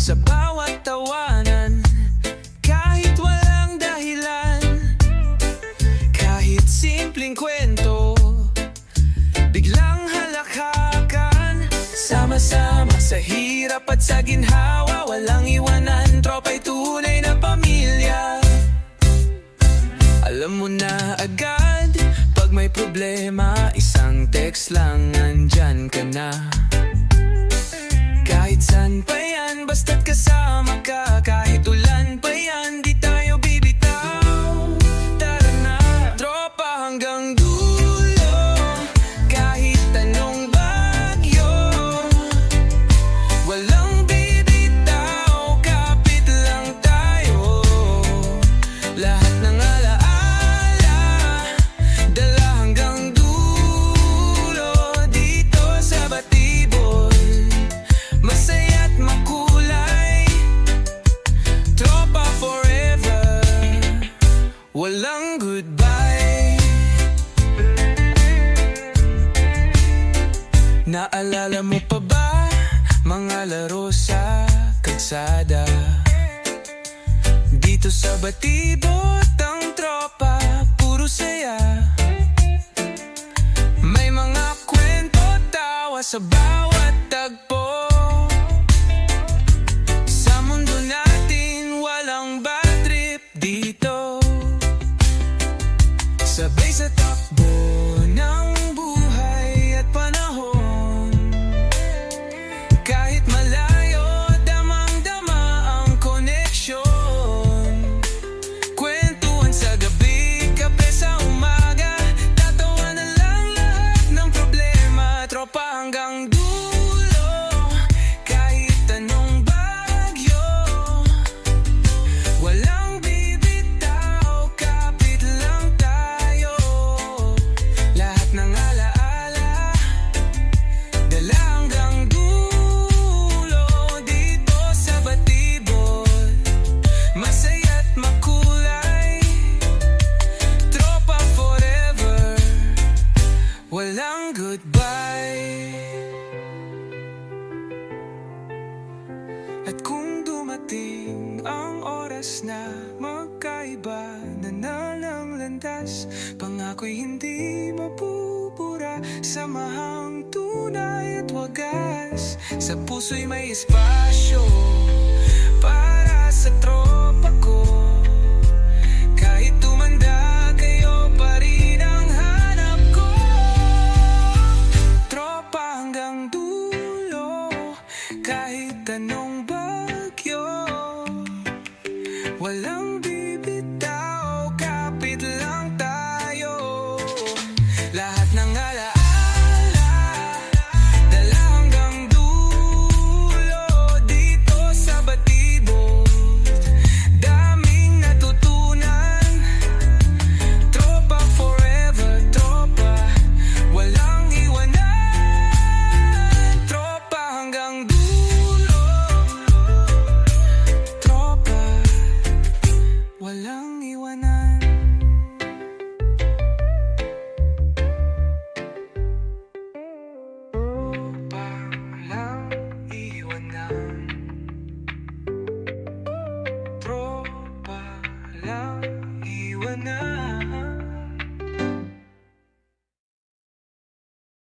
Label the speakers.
Speaker 1: sa bawat tawanan, kahit walang dahilan. Kahit simpleng kwento, biglang halakhakan. Sama-sama sa hirap at sa ginhawa, walang iwanan, tropa'y tunay na pamilya. Alam mo na agad, pag may problema, isang text lang, nandyan ka na. Kahit saan pa yan, basta't kasama ka. Kahit ulan pa yan, di tayo bibitaw. Tara na, tropa hanggang dulo. Kahit anong bagyo, walang bibitaw, kapit lang tayo. Lahat ng alaala, dala hanggang dulo. Dito sa Batibol, masaya't makulay, tropa forever, walang goodbye. Naalala mo pa ba mga laro sa kalsada? Dito sa Batibot ang tropa, puro saya. May mga kwento, tawa sa bawat tagpo. Sa mundo natin walang bad trip dito. Sabay sa takbo ng buhay at panahon. Kahit malayo, damang-dama ang koneksyon. Kwentuhan sa gabi, kape sa umaga, tatawa na lang lahat ng problema. Tropa hanggang dulo, kahit anong bagyo, walang bibitaw, kapit lang tayo. Lahat ng alaala, dala hanggang dulo. Dito sa Batibol, masaya't makulay, tropa forever, walang goodbye. At kung dumating ang oras na magkaiba na ng landas, pangako'y hindi mapupura, samahang tunay at wagas. Sa puso'y may espasyo para sa tropa ko. Kahit tumanda kayo, pa rin ang hanap ko. Tropa hanggang dulo, kahit anong